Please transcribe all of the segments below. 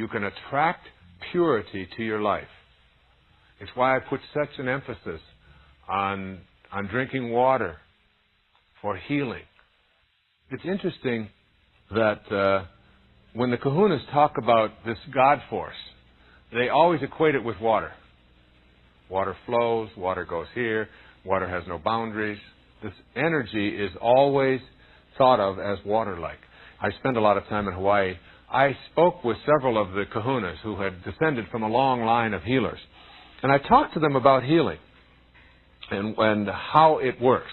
you can attract purity to your life. It's why I put such an emphasis on drinking water for healing. It's interesting that when the kahunas talk about this God force, they always equate it with water. Water flows, water goes here, water has no boundaries. This energy is always thought of as water-like. I spent a lot of time in Hawaii. I spoke with several of the kahunas who had descended from a long line of healers. And I talked to them about healing and how it works.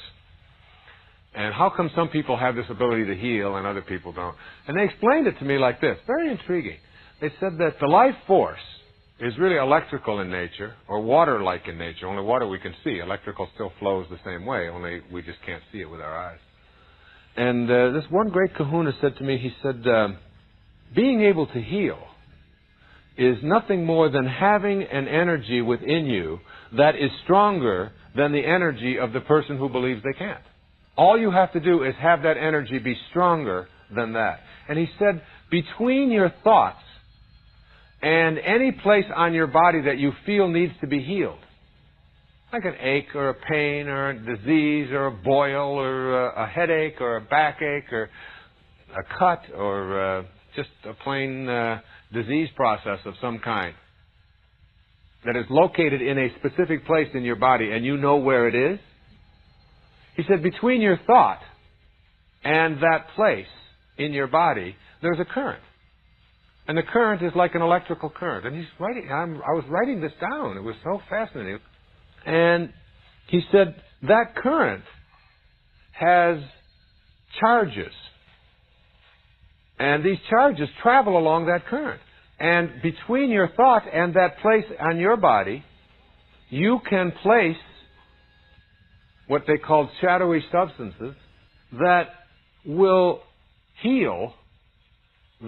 And how come some people have this ability to heal and other people don't? And they explained it to me like this, very intriguing. They said that the life force is really electrical in nature, or water-like in nature. Only water we can see. Electrical still flows the same way, only we just can't see it with our eyes. And this one great kahuna said to me, he said, being able to heal is nothing more than having an energy within you that is stronger than the energy of the person who believes they can't. All you have to do is have that energy be stronger than that. And he said, between your thoughts and any place on your body that you feel needs to be healed, like an ache or a pain or a disease or a boil or a headache or a backache or a cut or just a plain disease process of some kind that is located in a specific place in your body and you know where it is, he said, between your thought and that place in your body, there's a current. And the current is like an electrical current. And he's writing, I was writing this down. It was so fascinating. And he said, that current has charges. And these charges travel along that current. And between your thought and that place on your body, you can place what they call shadowy substances that will heal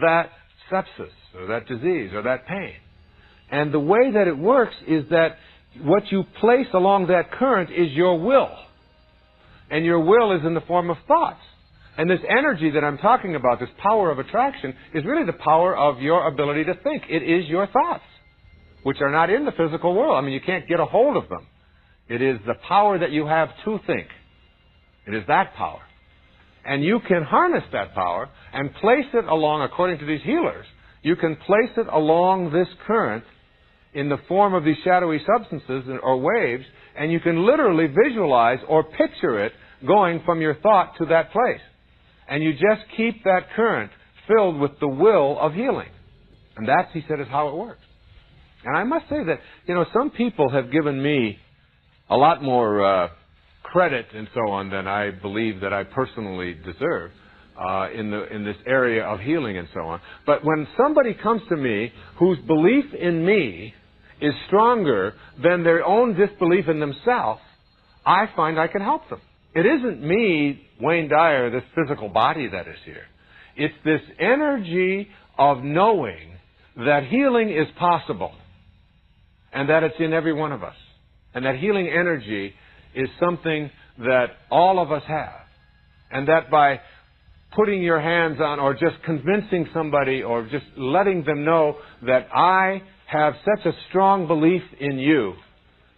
that sepsis or that disease or that pain. And the way that it works is that what you place along that current is your will. And your will is in the form of thoughts. And this energy that I'm talking about, this power of attraction, is really the power of your ability to think. It is your thoughts, which are not in the physical world. I mean, you can't get a hold of them. It is the power that you have to think. It is that power. And you can harness that power and place it along, according to these healers, you can place it along this current in the form of these shadowy substances or waves, and you can literally visualize or picture it going from your thought to that place. And you just keep that current filled with the will of healing. And that, he said, is how it works. And I must say that, some people have given me a lot more credit and so on than I believe that I personally deserve in this area of healing and so on. But when somebody comes to me whose belief in me is stronger than their own disbelief in themselves, I find I can help them. It isn't me, Wayne Dyer, this physical body that is here. It's this energy of knowing that healing is possible and that it's in every one of us. And that healing energy is something that all of us have. And that by putting your hands on or just convincing somebody or just letting them know that I have such a strong belief in you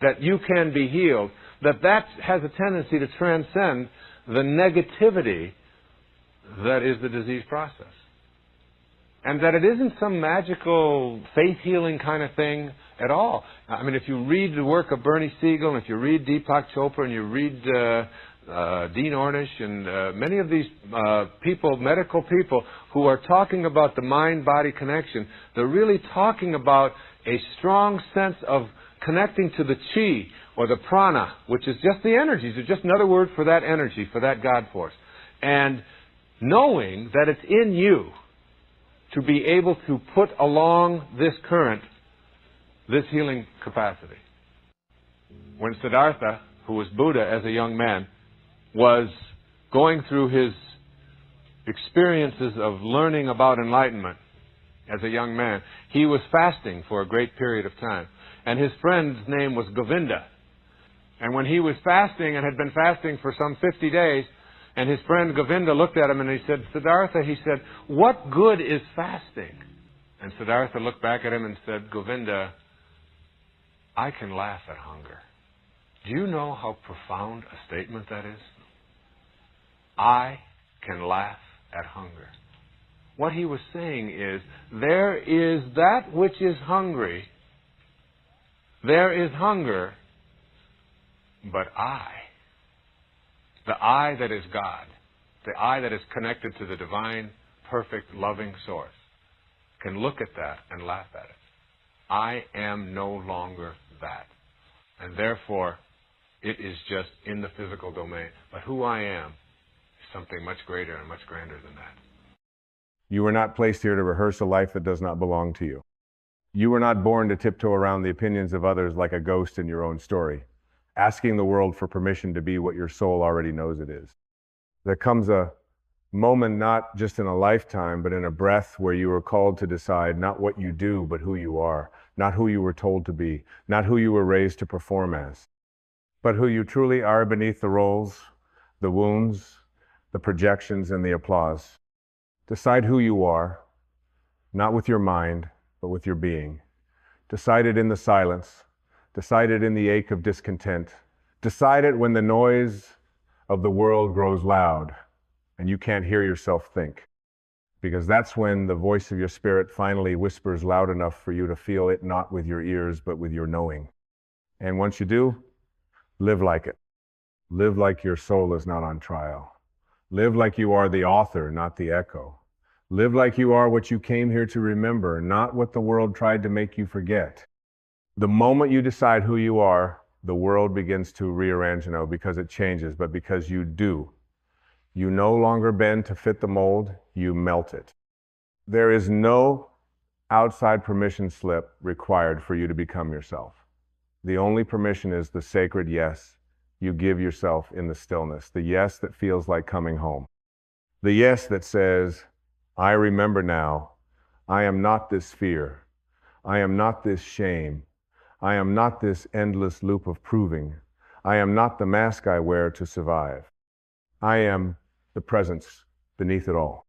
that you can be healed, that has a tendency to transcend the negativity that is the disease process. And that it isn't some magical faith-healing kind of thing at all. I mean, if you read the work of Bernie Siegel, and if you read Deepak Chopra, and you read Dean Ornish, and many of these people, medical people, who are talking about the mind-body connection, they're really talking about a strong sense of connecting to the chi, or the prana, which is just the energies. It's just another word for that energy, for that God force. And knowing that it's in you to be able to put along this current, this healing capacity. When Siddhartha, who was Buddha as a young man, was going through his experiences of learning about enlightenment as a young man, he was fasting for a great period of time. And his friend's name was Govinda. And when he was fasting and had been fasting for some 50 days, and his friend Govinda looked at him and he said, Siddhartha, he said, what good is fasting? And Siddhartha looked back at him and said, Govinda, I can laugh at hunger. Do you know how profound a statement that is? I can laugh at hunger. What he was saying is, there is that which is hungry. There is hunger, but the I that is God, the I that is connected to the divine, perfect, loving source, can look at that and laugh at it. I am no longer that. And therefore, it is just in the physical domain. But who I am is something much greater and much grander than that. You were not placed here to rehearse a life that does not belong to you. You were not born to tiptoe around the opinions of others like a ghost in your own story, asking the world for permission to be what your soul already knows it is. There comes a moment, not just in a lifetime, but in a breath, where you are called to decide not what you do, but who you are, not who you were told to be, not who you were raised to perform as, but who you truly are beneath the roles, the wounds, the projections, and the applause. Decide who you are, not with your mind, but with your being. Decide it in the silence. Decide it in the ache of discontent. Decide it when the noise of the world grows loud and you can't hear yourself think. Because that's when the voice of your spirit finally whispers loud enough for you to feel it, not with your ears, but with your knowing. And once you do, live like it. Live like your soul is not on trial. Live like you are the author, not the echo. Live like you are what you came here to remember, not what the world tried to make you forget. The moment you decide who you are, the world begins to rearrange, because it changes, but because you do. You no longer bend to fit the mold, you melt it. There is no outside permission slip required for you to become yourself. The only permission is the sacred yes you give yourself in the stillness, the yes that feels like coming home. The yes that says, I remember now, I am not this fear. I am not this shame. I am not this endless loop of proving. I am not the mask I wear to survive. I am the presence beneath it all.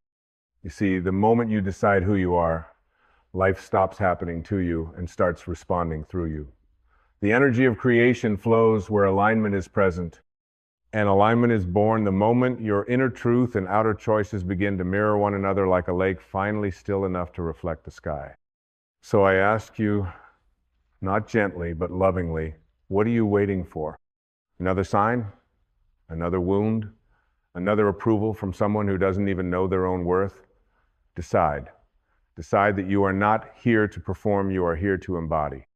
You see, the moment you decide who you are, life stops happening to you and starts responding through you. The energy of creation flows where alignment is present. And alignment is born the moment your inner truth and outer choices begin to mirror one another like a lake finally still enough to reflect the sky. So I ask you, not gently, but lovingly, what are you waiting for? Another sign? Another wound? Another approval from someone who doesn't even know their own worth? Decide. Decide that you are not here to perform, you are here to embody.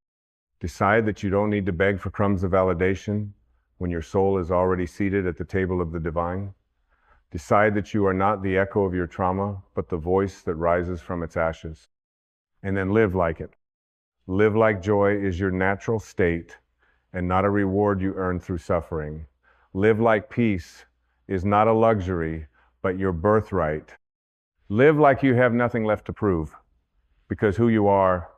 Decide that you don't need to beg for crumbs of validation when your soul is already seated at the table of the divine. Decide that you are not the echo of your trauma, but the voice that rises from its ashes. And then live like it. Live like joy is your natural state and not a reward you earn through suffering. Live like peace is not a luxury, but your birthright. Live like you have nothing left to prove, because who you are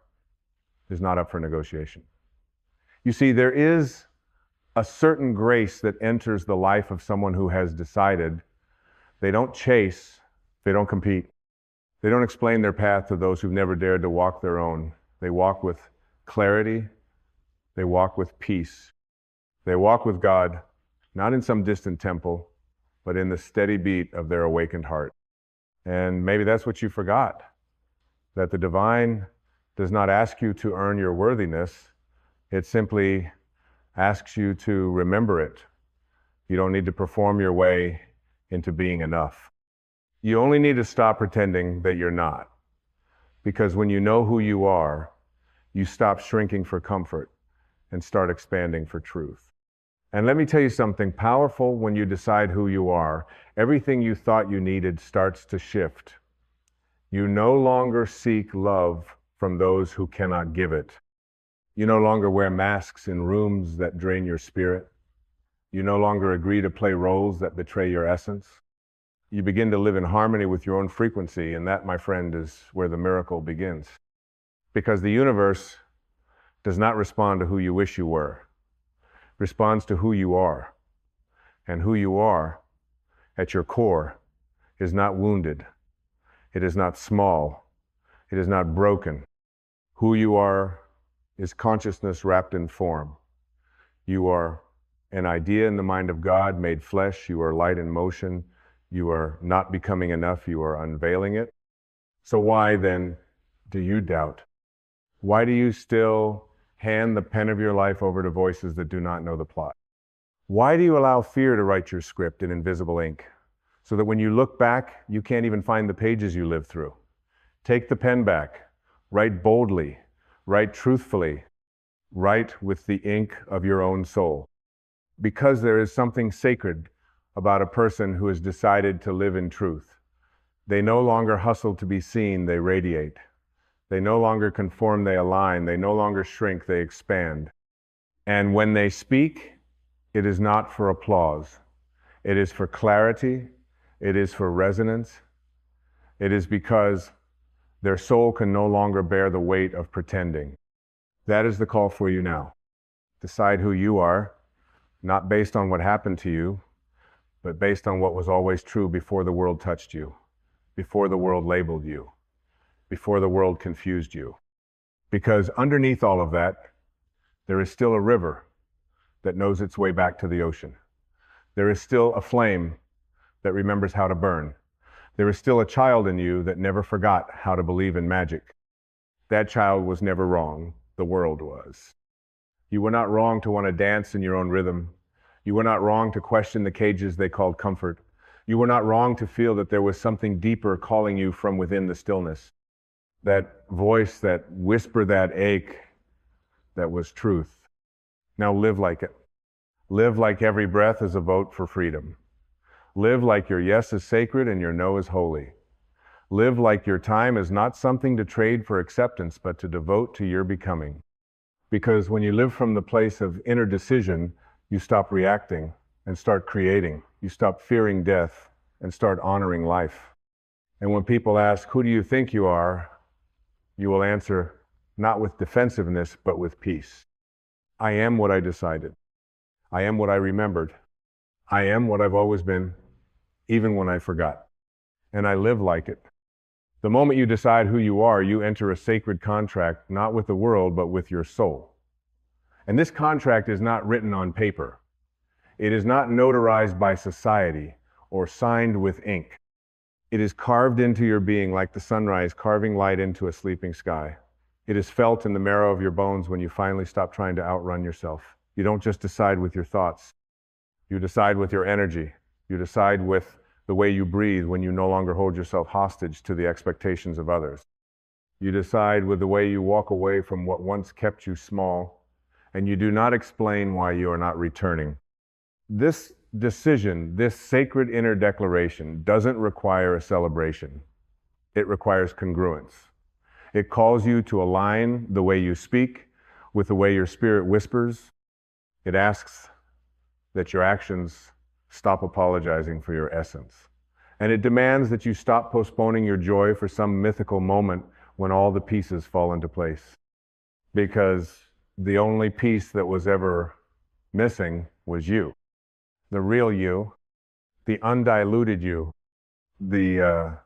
is not up for negotiation. You see, there is a certain grace that enters the life of someone who has decided. They don't chase, they don't compete. They don't explain their path to those who've never dared to walk their own. They walk with clarity, they walk with peace. They walk with God, not in some distant temple, but in the steady beat of their awakened heart. And maybe that's what you forgot, that the divine does not ask you to earn your worthiness. It simply asks you to remember it. You don't need to perform your way into being enough. You only need to stop pretending that you're not. Because when you know who you are, you stop shrinking for comfort and start expanding for truth. And let me tell you something powerful. When you decide who you are, everything you thought you needed starts to shift. You no longer seek love from those who cannot give it. You no longer wear masks in rooms that drain your spirit. You no longer agree to play roles that betray your essence. You begin to live in harmony with your own frequency, and that, my friend, is where the miracle begins. Because the universe does not respond to who you wish you were. It responds to who you are. And who you are, at your core, is not wounded. It is not small. It is not broken. Who you are is consciousness wrapped in form. You are an idea in the mind of God made flesh. You are light in motion. You are not becoming enough. You are unveiling it. So why then do you doubt? Why do you still hand the pen of your life over to voices that do not know the plot? Why do you allow fear to write your script in invisible ink, so that when you look back, you can't even find the pages you lived through? Take the pen back. Write boldly. Write truthfully. Write with the ink of your own soul. Because there is something sacred about a person who has decided to live in truth. They no longer hustle to be seen, they radiate. They no longer conform, they align. They no longer shrink, they expand. And when they speak, it is not for applause. It is for clarity. It is for resonance. It is because their soul can no longer bear the weight of pretending. That is the call for you now. Decide who you are, not based on what happened to you, but based on what was always true before the world touched you, before the world labeled you, before the world confused you. Because underneath all of that, there is still a river that knows its way back to the ocean. There is still a flame that remembers how to burn. There is still a child in you that never forgot how to believe in magic. That child was never wrong. The world was. You were not wrong to want to dance in your own rhythm. You were not wrong to question the cages they called comfort. You were not wrong to feel that there was something deeper calling you from within the stillness. That voice, that whisper, that ache, that was truth. Now live like it. Live like every breath is a vote for freedom. Live like your yes is sacred and your no is holy. Live like your time is not something to trade for acceptance, but to devote to your becoming. Because when you live from the place of inner decision, you stop reacting and start creating. You stop fearing death and start honoring life. And when people ask, who do you think you are? You will answer, not with defensiveness, but with peace. I am what I decided. I am what I remembered. I am what I've always been, even when I forgot. And I live like it. The moment you decide who you are, you enter a sacred contract, not with the world, but with your soul. And this contract is not written on paper. It is not notarized by society or signed with ink. It is carved into your being like the sunrise carving light into a sleeping sky. It is felt in the marrow of your bones when you finally stop trying to outrun yourself. You don't just decide with your thoughts. You decide with your energy. You decide with the way you breathe when you no longer hold yourself hostage to the expectations of others. You decide with the way you walk away from what once kept you small, and you do not explain why you are not returning. This decision, this sacred inner declaration, doesn't require a celebration. It requires congruence. It calls you to align the way you speak with the way your spirit whispers. It asks that your actions stop apologizing for your essence. And it demands that you stop postponing your joy for some mythical moment when all the pieces fall into place. Because the only piece that was ever missing was you. The real you, the undiluted you, the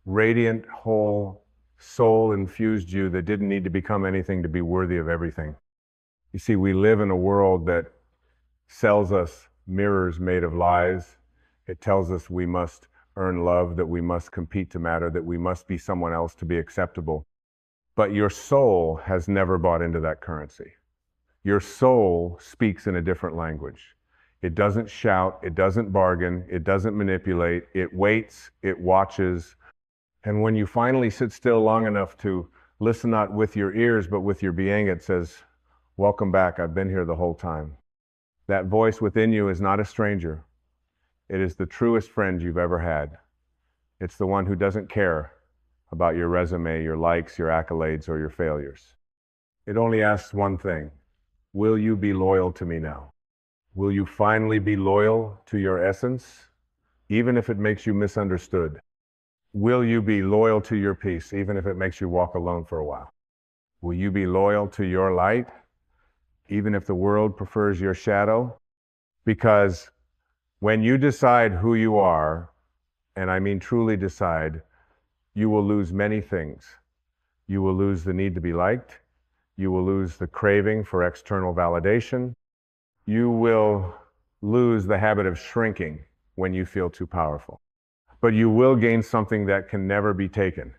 radiant, whole, soul-infused you that didn't need to become anything to be worthy of everything. You see, we live in a world that sells us mirrors made of lies. It tells us we must earn love, that we must compete to matter, that we must be someone else to be acceptable. But your soul has never bought into that currency. Your soul speaks in a different language. It doesn't shout, it doesn't bargain, it doesn't manipulate, it waits, it watches. And when you finally sit still long enough to listen not with your ears, but with your being, it says, welcome back, I've been here the whole time. That voice within you is not a stranger. It is the truest friend you've ever had. It's the one who doesn't care about your resume, your likes, your accolades, or your failures. It only asks one thing. Will you be loyal to me now? Will you finally be loyal to your essence, even if it makes you misunderstood? Will you be loyal to your peace, even if it makes you walk alone for a while? Will you be loyal to your light, even if the world prefers your shadow? Because when you decide who you are, and I mean truly decide, you will lose many things. You will lose the need to be liked. You will lose the craving for external validation. You will lose the habit of shrinking when you feel too powerful. But you will gain something that can never be taken.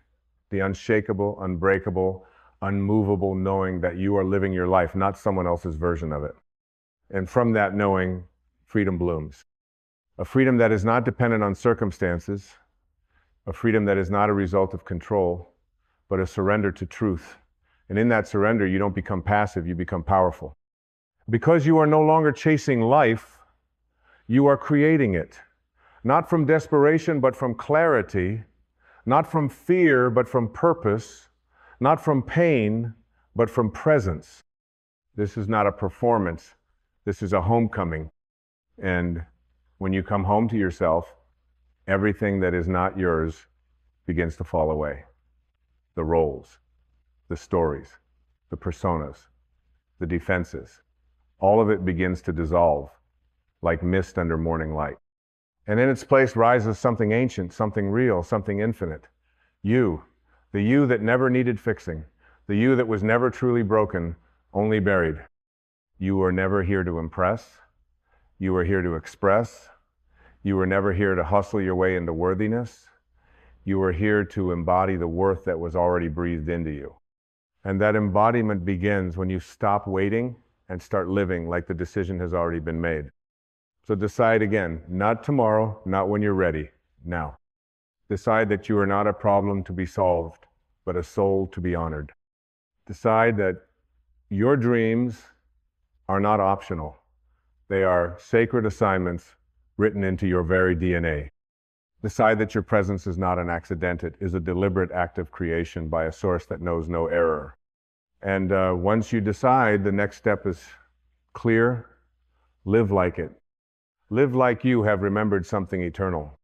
The unshakable, unbreakable, unmovable knowing that you are living your life, not someone else's version of it. And from that knowing, freedom blooms. A freedom that is not dependent on circumstances, a freedom that is not a result of control, but a surrender to truth. And in that surrender, you don't become passive, you become powerful. Because you are no longer chasing life, you are creating it. Not from desperation, but from clarity. Not from fear, but from purpose. Not from pain, but from presence. This is not a performance. This is a homecoming. And when you come home to yourself, everything that is not yours begins to fall away. The roles, the stories, the personas, the defenses, all of it begins to dissolve like mist under morning light. And in its place rises something ancient, something real, something infinite. You, the you that never needed fixing, the you that was never truly broken, only buried. You were never here to impress. You were here to express. You were never here to hustle your way into worthiness. You were here to embody the worth that was already breathed into you. And that embodiment begins when you stop waiting and start living like the decision has already been made. So decide again, not tomorrow, not when you're ready, now. Decide that you are not a problem to be solved, but a soul to be honored. Decide that your dreams are not optional. They are sacred assignments written into your very DNA. Decide that your presence is not an accident. It is a deliberate act of creation by a source that knows no error. And once you decide, the next step is clear. Live like it. Live like you have remembered something eternal.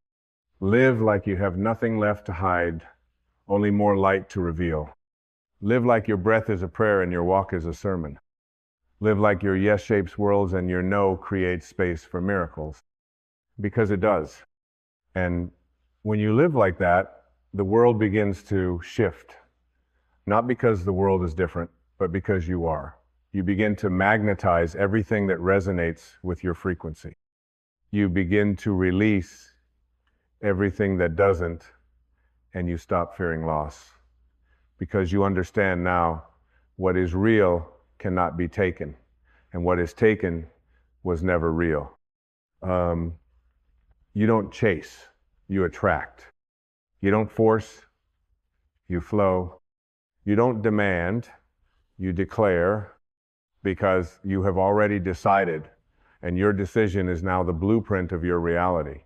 Live like you have nothing left to hide, only more light to reveal. Live like your breath is a prayer and your walk is a sermon. Live like your yes shapes worlds and your no creates space for miracles. Because it does. And when you live like that, the world begins to shift. Not because the world is different, but because you are. You begin to magnetize everything that resonates with your frequency. You begin to release everything that doesn't, and you stop fearing loss. Because you understand now what is real cannot be taken, and what is taken was never real. You don't chase, you attract. You don't force, you flow. You don't demand, you declare, because you have already decided, and your decision is now the blueprint of your reality.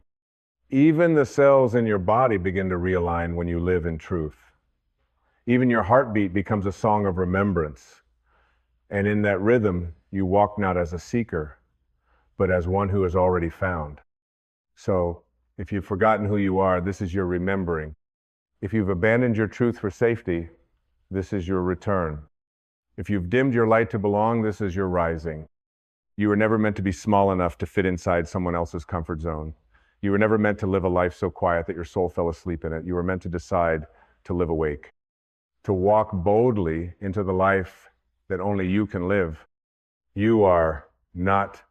Even the cells in your body begin to realign when you live in truth. Even your heartbeat becomes a song of remembrance. And in that rhythm, you walk not as a seeker, but as one who is already found. So, if you've forgotten who you are, this is your remembering. If you've abandoned your truth for safety, this is your return. If you've dimmed your light to belong, this is your rising. You were never meant to be small enough to fit inside someone else's comfort zone. You were never meant to live a life so quiet that your soul fell asleep in it. You were meant to decide to live awake, to walk boldly into the life that only you can live. You are not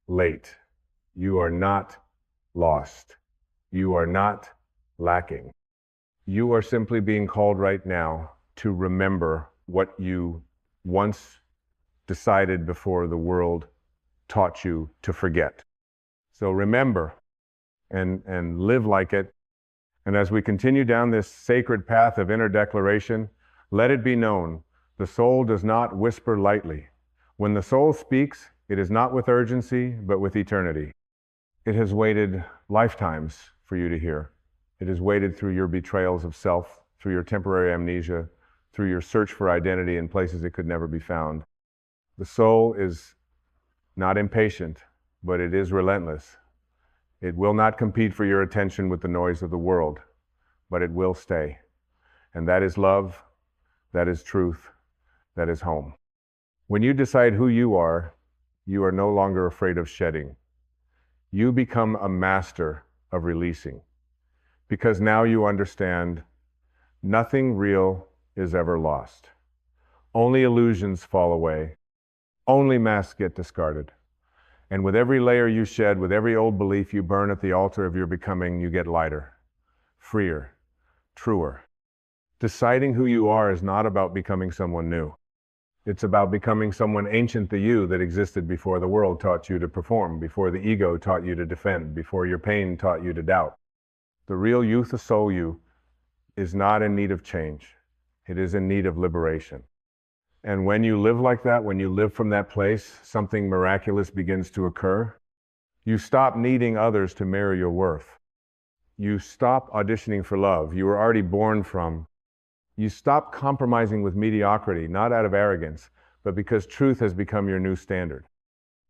late. You are not lost. You are not lacking. You are simply being called right now to remember what you once decided before the world taught you to forget. So remember and live like it. And as we continue down this sacred path of inner declaration, let it be known, the soul does not whisper lightly. When the soul speaks, it is not with urgency, but with eternity. It has waited lifetimes for you to hear. It has waited through your betrayals of self, through your temporary amnesia, through your search for identity in places it could never be found. The soul is not impatient, but it is relentless. It will not compete for your attention with the noise of the world, but it will stay. And that is love, that is truth, that is home. When you decide who you are no longer afraid of shedding. You become a master of releasing, because now you understand nothing real is ever lost. Only illusions fall away. Only masks get discarded. And with every layer you shed, with every old belief you burn at the altar of your becoming, you get lighter, freer, truer. Deciding who you are is not about becoming someone new. It's about becoming someone ancient to you that existed before the world taught you to perform, before the ego taught you to defend, before your pain taught you to doubt. The real youth of soul you is not in need of change. It is in need of liberation. And when you live like that, when you live from that place, something miraculous begins to occur. You stop needing others to mirror your worth. You stop auditioning for love you were already born from. You stop compromising with mediocrity, not out of arrogance, but because truth has become your new standard.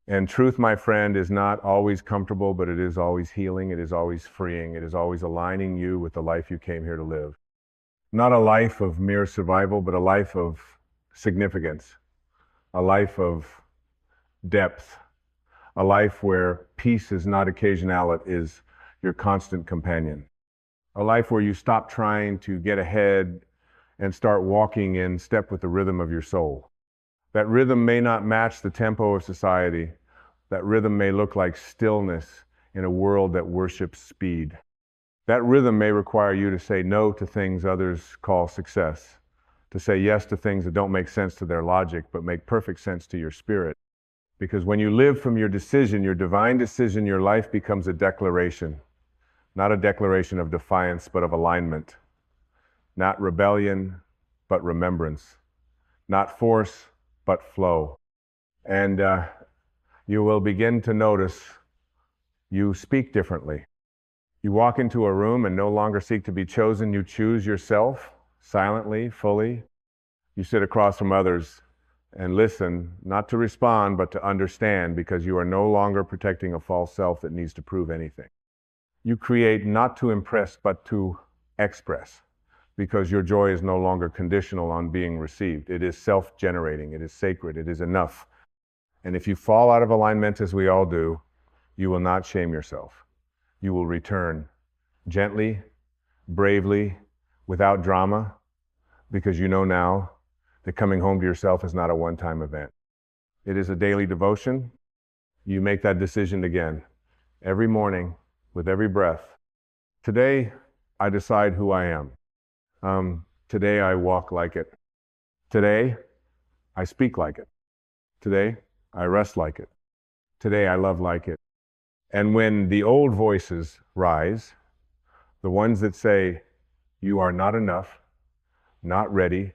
And truth, my friend, is not always comfortable, but it is always healing, it is always freeing, it is always aligning you with the life you came here to live. Not a life of mere survival, but a life of significance, a life of depth, a life where peace is not occasional, it is your constant companion. A life where you stop trying to get ahead and start walking in step with the rhythm of your soul. That rhythm may not match the tempo of society. That rhythm may look like stillness in a world that worships speed. That rhythm may require you to say no to things others call success, to say yes to things that don't make sense to their logic, but make perfect sense to your spirit. Because when you live from your decision, your divine decision, your life becomes a declaration, not a declaration of defiance, but of alignment. Not rebellion, but remembrance. Not force, but flow. And you will begin to notice you speak differently. You walk into a room and no longer seek to be chosen. You choose yourself silently, fully. You sit across from others and listen, not to respond, but to understand, because you are no longer protecting a false self that needs to prove anything. You create not to impress, but to express, because your joy is no longer conditional on being received. It is self-generating, it is sacred, it is enough. And if you fall out of alignment, as we all do, you will not shame yourself. You will return gently, bravely, without drama, because you know now that coming home to yourself is not a one-time event. It is a daily devotion. You make that decision again, every morning, with every breath. Today, I decide who I am. Today I walk like it. Today I speak like it. Today I rest like it. Today I love like it. And when the old voices rise, the ones that say, you are not enough, not ready,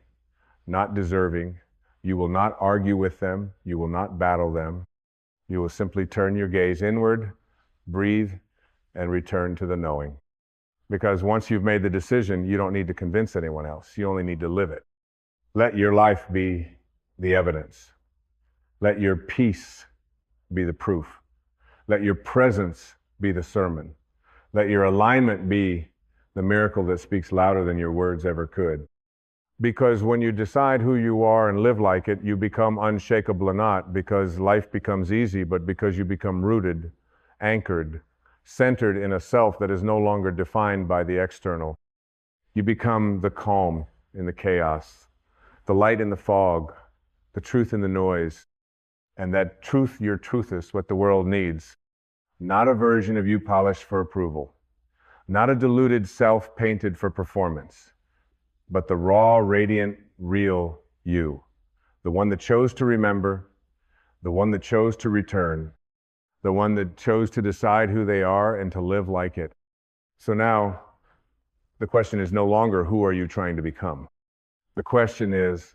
not deserving, you will not argue with them, you will not battle them. You will simply turn your gaze inward, breathe, and return to the knowing. Because once you've made the decision, you don't need to convince anyone else. You only need to live it. Let your life be the evidence. Let your peace be the proof. Let your presence be the sermon. Let your alignment be the miracle that speaks louder than your words ever could. Because when you decide who you are and live like it, you become unshakable, not because life becomes easy, but because you become rooted, anchored, centered in a self that is no longer defined by the external. You become the calm in the chaos, the light in the fog, the truth in the noise. And that truth, your truth, is what the world needs. Not a version of you polished for approval, not a diluted self painted for performance, but the raw, radiant, real you. The one that chose to remember, the one that chose to return, the one that chose to decide who they are and to live like it. So now, the question is no longer who are you trying to become? The question is,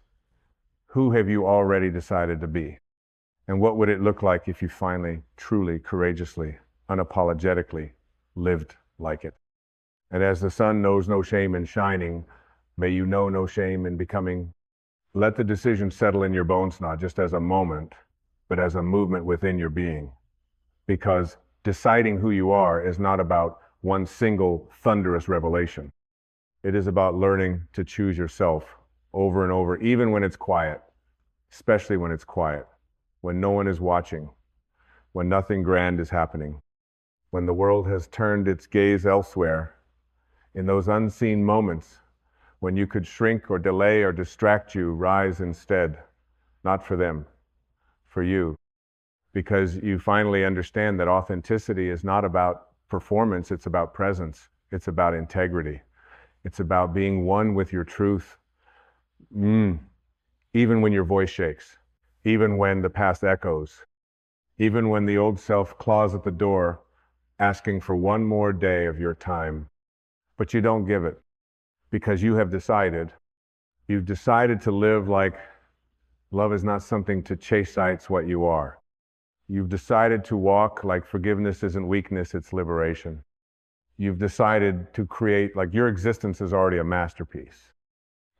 who have you already decided to be? And what would it look like if you finally, truly, courageously, unapologetically lived like it? And as the sun knows no shame in shining, may you know no shame in becoming. Let the decision settle in your bones, not just as a moment, but as a movement within your being. Because deciding who you are is not about one single thunderous revelation. It is about learning to choose yourself over and over, even when it's quiet, especially when it's quiet, when no one is watching, when nothing grand is happening, when the world has turned its gaze elsewhere. In those unseen moments, When you could shrink or delay or distract you, rise instead. Not for them, for you. Because you finally understand that authenticity is not about performance, it's about presence. It's about integrity. It's about being one with your truth. Even when your voice shakes, even when the past echoes, even when the old self claws at the door, asking for one more day of your time. But you don't give it because you have decided. You've decided to live like love is not something to chase, it's what you are. You've decided to walk like forgiveness isn't weakness, it's liberation. You've decided to create like your existence is already a masterpiece.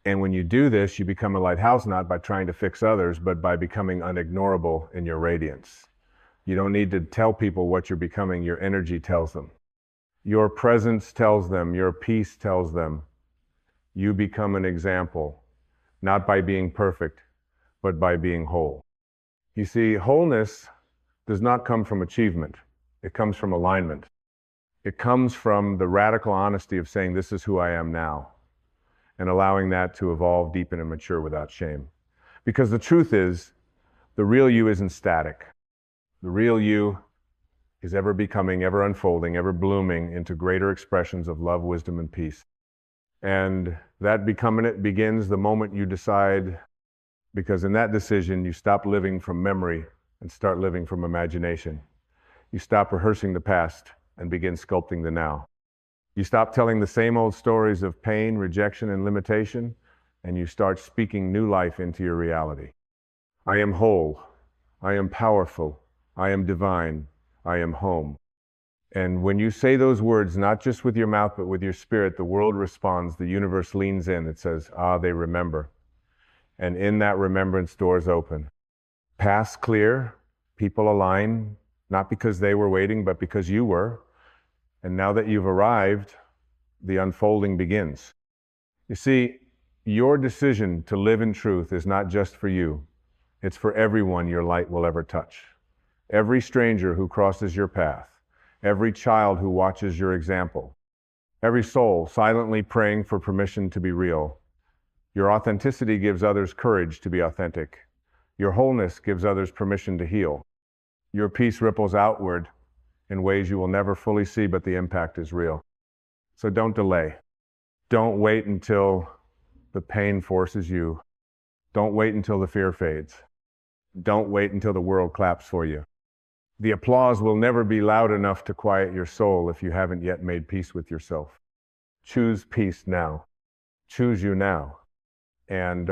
And when you do this, you become a lighthouse not by trying to fix others, but by becoming unignorable in your radiance. You don't need to tell people what you're becoming, your energy tells them. Your presence tells them, your peace tells them. You become an example, not by being perfect, but by being whole. You see, wholeness does not come from achievement. It comes from alignment. It comes from the radical honesty of saying, this is who I am now, and allowing that to evolve, deepen, and mature without shame. Because the truth is, the real you isn't static. The real you is ever becoming, ever unfolding, ever blooming into greater expressions of love, wisdom, and peace. And that becoming it begins the moment you decide, because in that decision, you stop living from memory and start living from imagination. You stop rehearsing the past and begin sculpting the now. You stop telling the same old stories of pain, rejection, and limitation, and you start speaking new life into your reality. I am whole. I am powerful. I am divine. I am home. And when you say those words, not just with your mouth, but with your spirit, the world responds, the universe leans in, it says, they remember. And in that remembrance, doors open. Paths clear, people align, not because they were waiting, but because you were. And now that you've arrived, the unfolding begins. You see, your decision to live in truth is not just for you. It's for everyone your light will ever touch. Every stranger who crosses your path, every child who watches your example, every soul silently praying for permission to be real. Your authenticity gives others courage to be authentic. Your wholeness gives others permission to heal. Your peace ripples outward in ways you will never fully see, but the impact is real. So don't delay. Don't wait until the pain forces you. Don't wait until the fear fades. Don't wait until the world claps for you. The applause will never be loud enough to quiet your soul if you haven't yet made peace with yourself. Choose peace now. Choose you now. And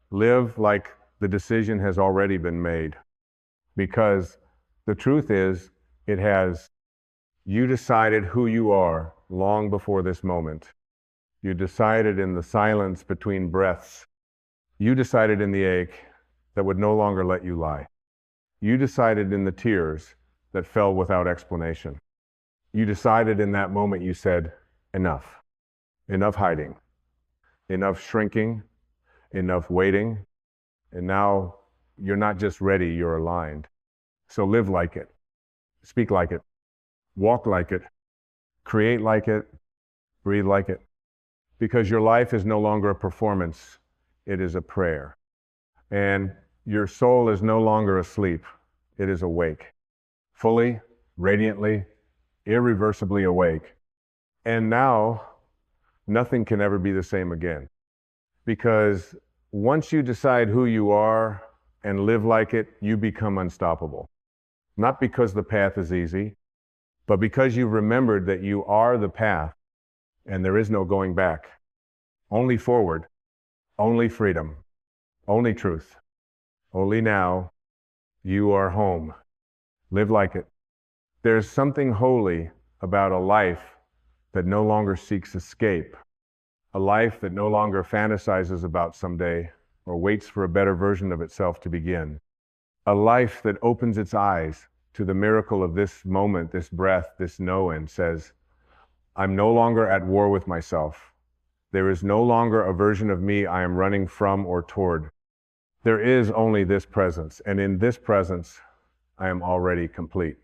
live like the decision has already been made. Because the truth is, you decided who you are long before this moment. You decided in the silence between breaths. You decided in the ache that would no longer let you lie. You decided in the tears that fell without explanation. You decided in that moment, you said, enough. Enough hiding. Enough shrinking. Enough waiting. And now you're not just ready, you're aligned. So live like it. Speak like it. Walk like it. Create like it. Breathe like it. Because your life is no longer a performance. It is a prayer. And your soul is no longer asleep. It is awake. Fully, radiantly, irreversibly awake. And now, nothing can ever be the same again. Because once you decide who you are and live like it, you become unstoppable. Not because the path is easy, but because you've remembered that you are the path and there is no going back. Only forward, only freedom, only truth. Only now, you are home. Live like it. There's something holy about a life that no longer seeks escape, a life that no longer fantasizes about someday or waits for a better version of itself to begin, a life that opens its eyes to the miracle of this moment, this breath, this know, and says, I'm no longer at war with myself. There is no longer a version of me I am running from or toward. There is only this presence, and in this presence, I am already complete.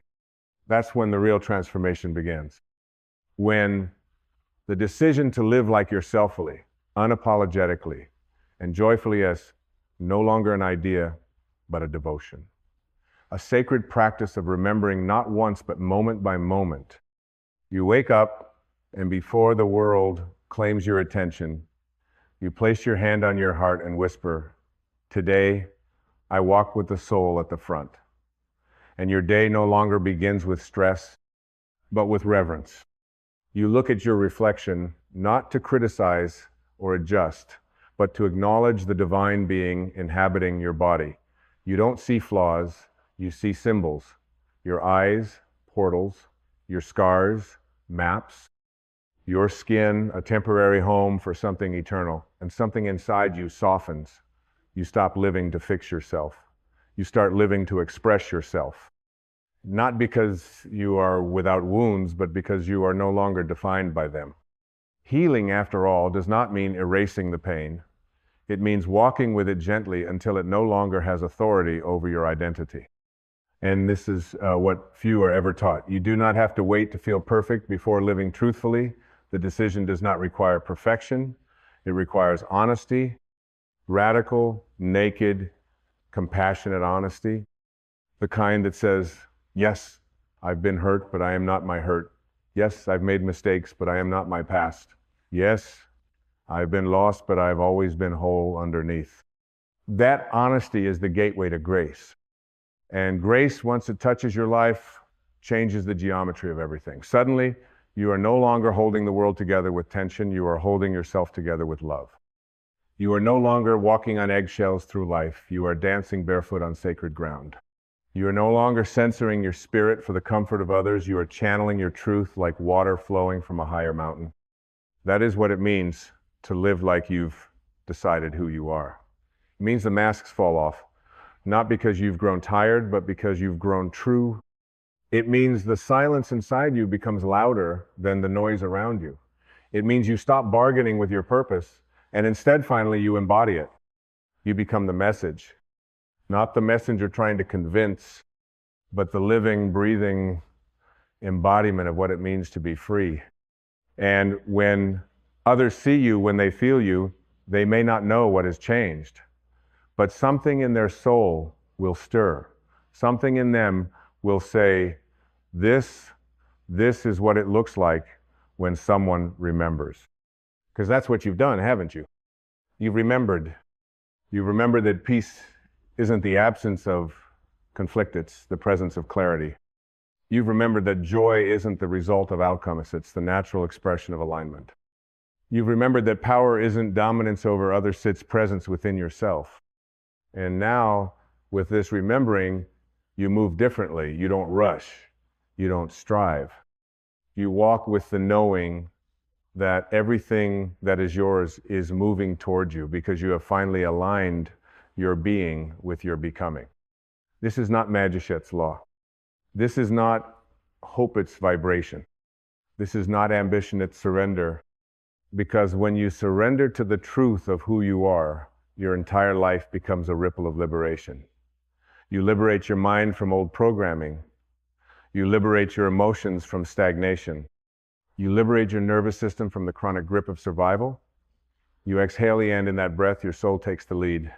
That's when the real transformation begins. When the decision to live like yourself fully, unapologetically, and joyfully as no longer an idea, but a devotion. A sacred practice of remembering not once, but moment by moment. You wake up, and before the world claims your attention, you place your hand on your heart and whisper, "Today, I walk with the soul at the front." And your day no longer begins with stress, but with reverence. You look at your reflection not to criticize or adjust, but to acknowledge the divine being inhabiting your body. You don't see flaws, you see symbols. Your eyes, portals, your scars, maps, your skin, a temporary home for something eternal, and something inside you softens. You stop living to fix yourself. You start living to express yourself. Not because you are without wounds, but because you are no longer defined by them. Healing, after all, does not mean erasing the pain. It means walking with it gently until it no longer has authority over your identity. And this is what few are ever taught. You do not have to wait to feel perfect before living truthfully. The decision does not require perfection. It requires honesty, radical, naked, compassionate honesty. The kind that says, yes, I've been hurt, but I am not my hurt. Yes, I've made mistakes, but I am not my past. Yes, I've been lost, but I've always been whole underneath. That honesty is the gateway to grace. And grace, once it touches your life, changes the geometry of everything. Suddenly, you are no longer holding the world together with tension. You are holding yourself together with love. You are no longer walking on eggshells through life. You are dancing barefoot on sacred ground. You are no longer censoring your spirit for the comfort of others. You are channeling your truth like water flowing from a higher mountain. That is what it means to live like you've decided who you are. It means the masks fall off, not because you've grown tired, but because you've grown true. It means the silence inside you becomes louder than the noise around you. It means you stop bargaining with your purpose, and instead, finally, you embody it. You become the message. Not the messenger trying to convince, but the living, breathing embodiment of what it means to be free. And when others see you, when they feel you, they may not know what has changed, but something in their soul will stir. Something in them will say, this is what it looks like when someone remembers. Because that's what you've done, haven't you? You've remembered. You've remembered that peace isn't the absence of conflict, it's the presence of clarity. You've remembered that joy isn't the result of outcomes, it's the natural expression of alignment. You've remembered that power isn't dominance over others, it's presence within yourself. And now, with this remembering, you move differently. You don't rush. You don't strive. You walk with the knowing that everything that is yours is moving toward you because you have finally aligned your being with your becoming. This is not Magichette's law. This is not hope, it's vibration. This is not ambition, it's surrender. Because when you surrender to the truth of who you are, your entire life becomes a ripple of liberation. You liberate your mind from old programming. You liberate your emotions from stagnation. You liberate your nervous system from the chronic grip of survival. You exhale the end in that breath, your soul takes the lead.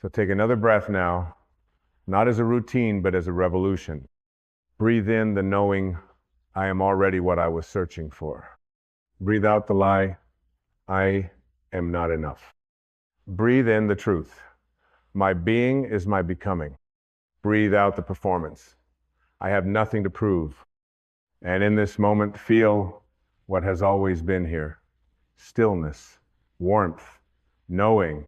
So take another breath now, not as a routine, but as a revolution. Breathe in the knowing, I am already what I was searching for. Breathe out the lie, I am not enough. Breathe in the truth. My being is my becoming. Breathe out the performance. I have nothing to prove. And in this moment, feel what has always been here. Stillness, warmth, knowing,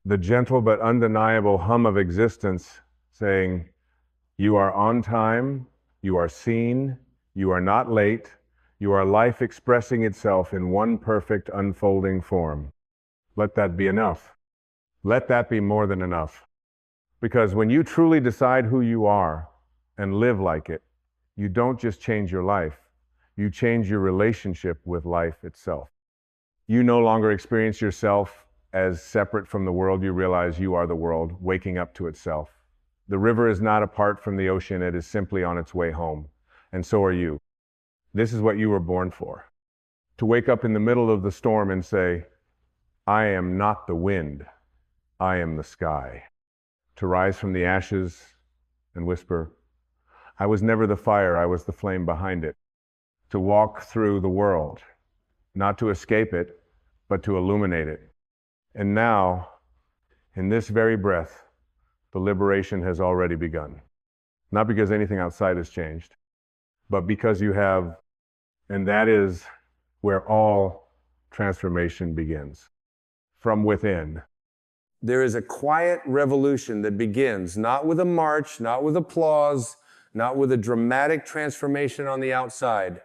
the gentle but undeniable hum of existence saying, you are on time, you are seen, you are not late, you are life expressing itself in one perfect unfolding form. Let that be enough. Let that be more than enough. Because when you truly decide who you are and live like it, you don't just change your life, you change your relationship with life itself. You no longer experience yourself as separate from the world. You realize you are the world, waking up to itself. The river is not apart from the ocean, it is simply on its way home. And so are you. This is what you were born for. To wake up in the middle of the storm and say, I am not the wind, I am the sky. To rise from the ashes and whisper, I was never the fire, I was the flame behind it. To walk through the world, not to escape it, but to illuminate it. And now, in this very breath, the liberation has already begun. Not because anything outside has changed, but because you have, and that is where all transformation begins. From within. There is a quiet revolution that begins, not with a march, not with applause, not with a dramatic transformation on the outside.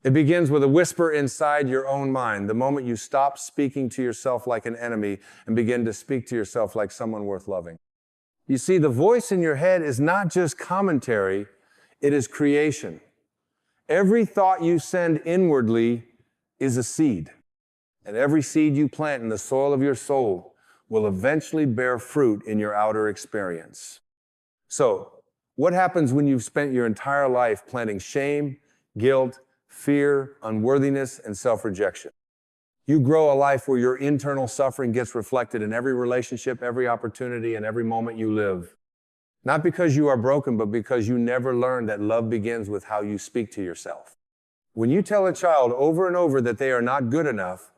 It begins with a whisper inside your own mind, the moment you stop speaking to yourself like an enemy and begin to speak to yourself like someone worth loving. You see, the voice in your head is not just commentary, it is creation. Every thought you send inwardly is a seed. And every seed you plant in the soil of your soul will eventually bear fruit in your outer experience. So, what happens when you've spent your entire life planting shame, guilt, fear, unworthiness, and self-rejection? You grow a life where your internal suffering gets reflected in every relationship, every opportunity, and every moment you live. Not because you are broken, but because you never learned that love begins with how you speak to yourself. When you tell a child over and over that they are not good enough,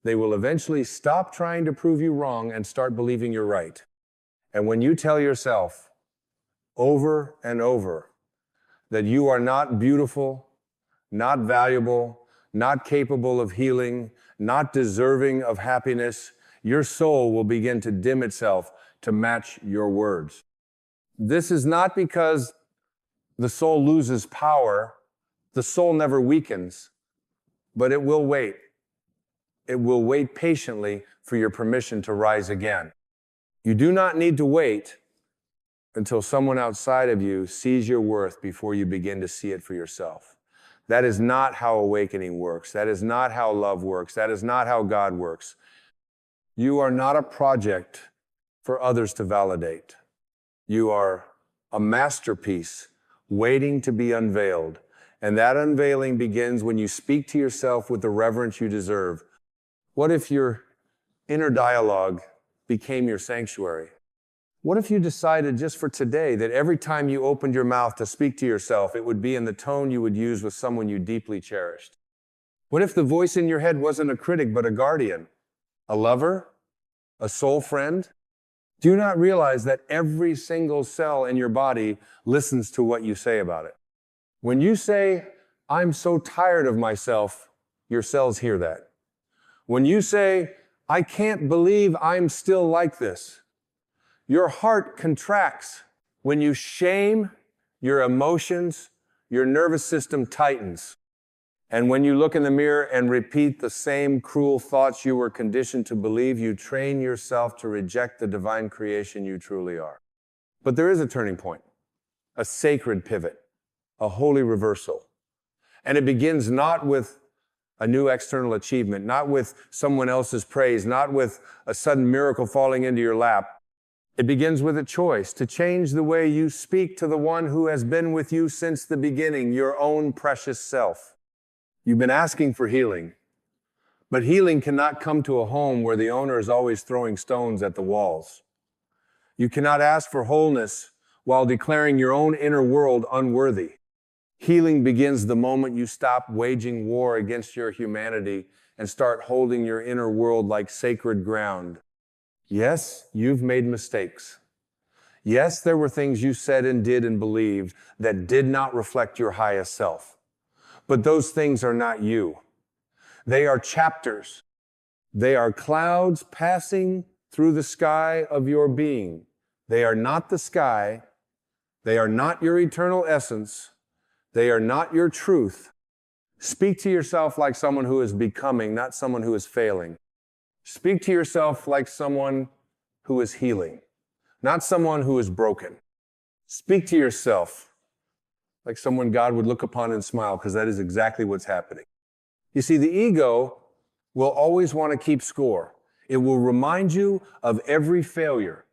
they will eventually stop trying to prove you wrong and start believing you're right. And when you tell yourself over and over that you are not beautiful, not valuable, not capable of healing, not deserving of happiness, your soul will begin to dim itself to match your words. This is not because the soul loses power. The soul never weakens, but it will wait. It will wait patiently for your permission to rise again. You do not need to wait until someone outside of you sees your worth before you begin to see it for yourself. That is not how awakening works. That is not how love works. That is not how God works. You are not a project for others to validate. You are a masterpiece waiting to be unveiled. And that unveiling begins when you speak to yourself with the reverence you deserve. What if your inner dialogue became your sanctuary? What if you decided just for today that every time you opened your mouth to speak to yourself, it would be in the tone you would use with someone you deeply cherished? What if the voice in your head wasn't a critic, but a guardian, a lover, a soul friend? Do you not realize that every single cell in your body listens to what you say about it? When you say, I'm so tired of myself, your cells hear that. When you say, I can't believe I'm still like this, your heart contracts. When you shame your emotions, your nervous system tightens. And when you look in the mirror and repeat the same cruel thoughts you were conditioned to believe, you train yourself to reject the divine creation you truly are. But there is a turning point, a sacred pivot, a holy reversal. And it begins not with a new external achievement, not with someone else's praise, not with a sudden miracle falling into your lap. It begins with a choice to change the way you speak to the one who has been with you since the beginning, your own precious self. You've been asking for healing, but healing cannot come to a home where the owner is always throwing stones at the walls. You cannot ask for wholeness while declaring your own inner world unworthy. Healing begins the moment you stop waging war against your humanity and start holding your inner world like sacred ground. Yes, you've made mistakes. Yes, there were things you said and did and believed that did not reflect your highest self. But those things are not you. They are chapters. They are clouds passing through the sky of your being. They are not the sky. They are not your eternal essence. They are not your truth. Speak to yourself like someone who is becoming, not someone who is failing. Speak to yourself like someone who is healing, not someone who is broken. Speak to yourself like someone God would look upon and smile, because that is exactly what's happening. You see, the ego will always want to keep score. It will remind you of every failure,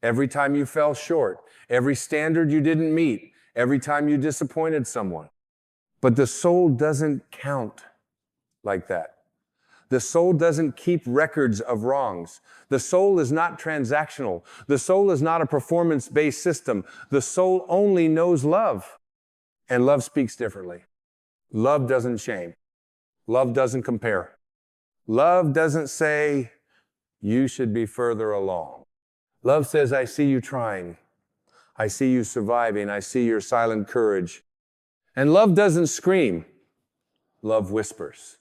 every time you fell short, every standard you didn't meet, every time you disappointed someone. But the soul doesn't count like that. The soul doesn't keep records of wrongs. The soul is not transactional. The soul is not a performance-based system. The soul only knows love. And love speaks differently. Love doesn't shame. Love doesn't compare. Love doesn't say, you should be further along. Love says, I see you trying. I see you surviving. I see your silent courage. And love doesn't scream. Love whispers.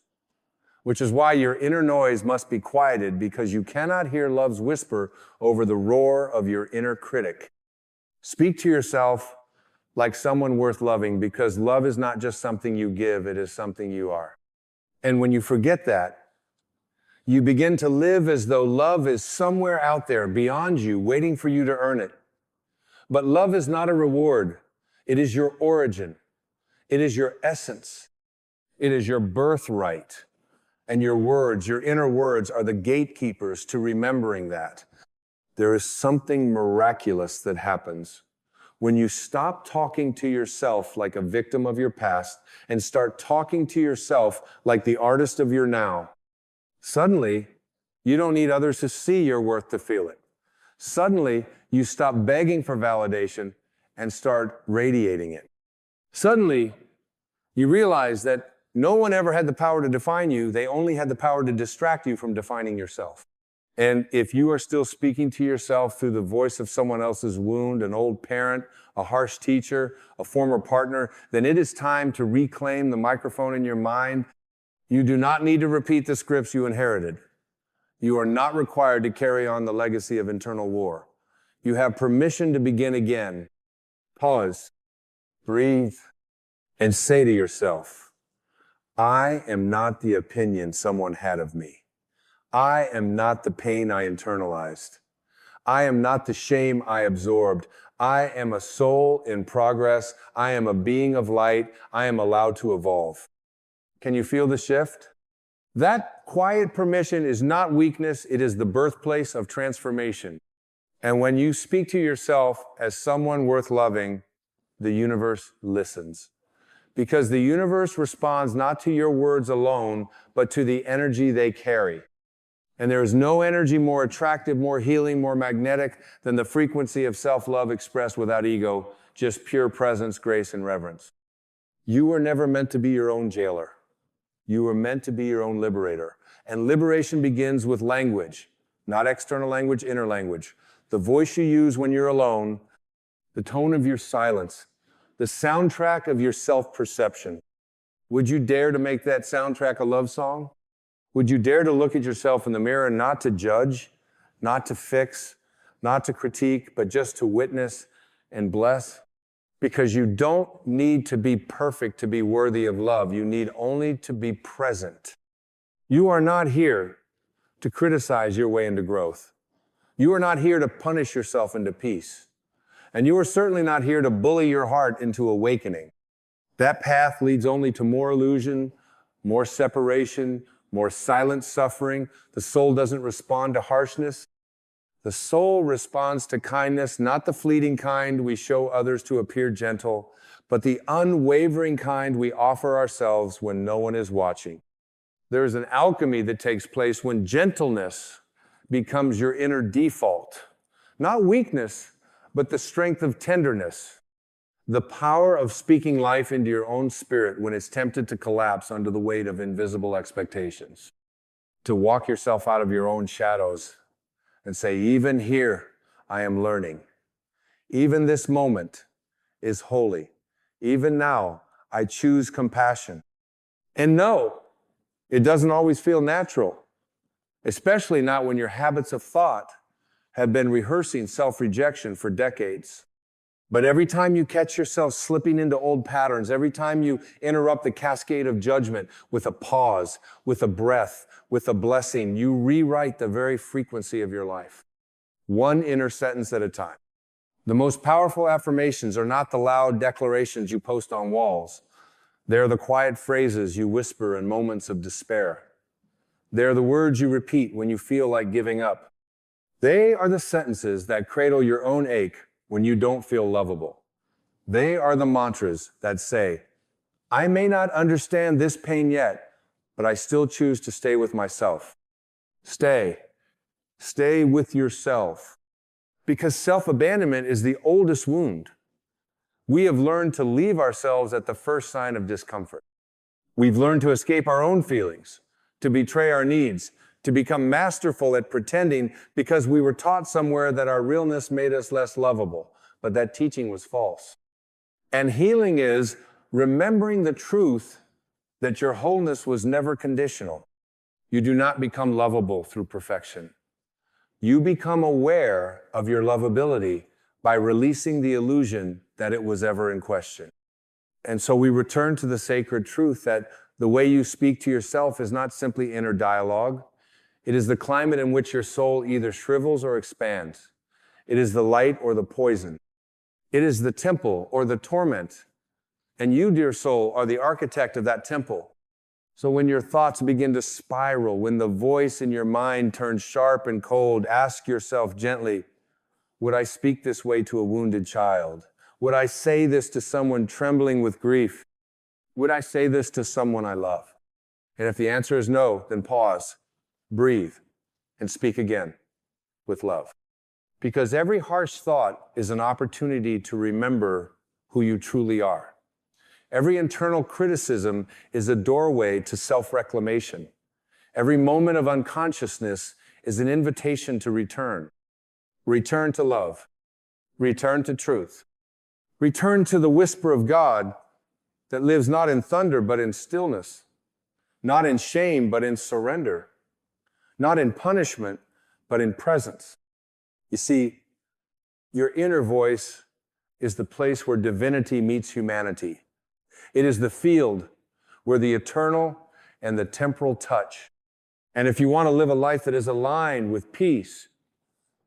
Which is why your inner noise must be quieted, because you cannot hear love's whisper over the roar of your inner critic. Speak to yourself like someone worth loving, because love is not just something you give, it is something you are. And when you forget that, you begin to live as though love is somewhere out there beyond you, waiting for you to earn it. But love is not a reward. It is your origin. It is your essence. It is your birthright. And your words, your inner words, are the gatekeepers to remembering that. There is something miraculous that happens when you stop talking to yourself like a victim of your past and start talking to yourself like the artist of your now. Suddenly, you don't need others to see your worth to feel it. Suddenly, you stop begging for validation and start radiating it. Suddenly, you realize that no one ever had the power to define you. They only had the power to distract you from defining yourself. And if you are still speaking to yourself through the voice of someone else's wound, an old parent, a harsh teacher, a former partner, then it is time to reclaim the microphone in your mind. You do not need to repeat the scripts you inherited. You are not required to carry on the legacy of internal war. You have permission to begin again. Pause, breathe, and say to yourself, I am not the opinion someone had of me. I am not the pain I internalized. I am not the shame I absorbed. I am a soul in progress. I am a being of light. I am allowed to evolve. Can you feel the shift? That quiet permission is not weakness. It is the birthplace of transformation. And when you speak to yourself as someone worth loving, the universe listens. Because the universe responds not to your words alone, but to the energy they carry. And there is no energy more attractive, more healing, more magnetic than the frequency of self-love expressed without ego, just pure presence, grace, and reverence. You were never meant to be your own jailer. You were meant to be your own liberator. And liberation begins with language, not external language, inner language. The voice you use when you're alone, the tone of your silence, the soundtrack of your self-perception. Would you dare to make that soundtrack a love song? Would you dare to look at yourself in the mirror, not to judge, not to fix, not to critique, but just to witness and bless? Because you don't need to be perfect to be worthy of love. You need only to be present. You are not here to criticize your way into growth. You are not here to punish yourself into peace. And you are certainly not here to bully your heart into awakening. That path leads only to more illusion, more separation, more silent suffering. The soul doesn't respond to harshness. The soul responds to kindness, not the fleeting kind we show others to appear gentle, but the unwavering kind we offer ourselves when no one is watching. There is an alchemy that takes place when gentleness becomes your inner default. Not weakness, but the strength of tenderness. The power of speaking life into your own spirit when it's tempted to collapse under the weight of invisible expectations. To walk yourself out of your own shadows and say, even here, I am learning. Even this moment is holy. Even now, I choose compassion. And no, it doesn't always feel natural, especially not when your habits of thought have been rehearsing self-rejection for decades. But every time you catch yourself slipping into old patterns, every time you interrupt the cascade of judgment with a pause, with a breath, with a blessing, you rewrite the very frequency of your life. One inner sentence at a time. The most powerful affirmations are not the loud declarations you post on walls. They're the quiet phrases you whisper in moments of despair. They're the words you repeat when you feel like giving up. They are the sentences that cradle your own ache when you don't feel lovable. They are the mantras that say, I may not understand this pain yet, but I still choose to stay with myself. Stay. Stay with yourself. Because self-abandonment is the oldest wound. We have learned to leave ourselves at the first sign of discomfort. We've learned to escape our own feelings, to betray our needs, to become masterful at pretending because we were taught somewhere that our realness made us less lovable. But that teaching was false. And healing is remembering the truth that your wholeness was never conditional. You do not become lovable through perfection. You become aware of your lovability by releasing the illusion that it was ever in question. And so we return to the sacred truth that the way you speak to yourself is not simply inner dialogue. It is the climate in which your soul either shrivels or expands. It is the light or the poison. It is the temple or the torment. And you, dear soul, are the architect of that temple. So when your thoughts begin to spiral, when the voice in your mind turns sharp and cold, ask yourself gently, would I speak this way to a wounded child? Would I say this to someone trembling with grief? Would I say this to someone I love? And if the answer is no, then pause, breathe, and speak again with love. Because every harsh thought is an opportunity to remember who you truly are. Every internal criticism is a doorway to self-reclamation. Every moment of unconsciousness is an invitation to return. Return to love. Return to truth. Return to the whisper of God that lives not in thunder, but in stillness. Not in shame, but in surrender. Not in punishment, but in presence. You see, your inner voice is the place where divinity meets humanity. It is the field where the eternal and the temporal touch. And if you want to live a life that is aligned with peace,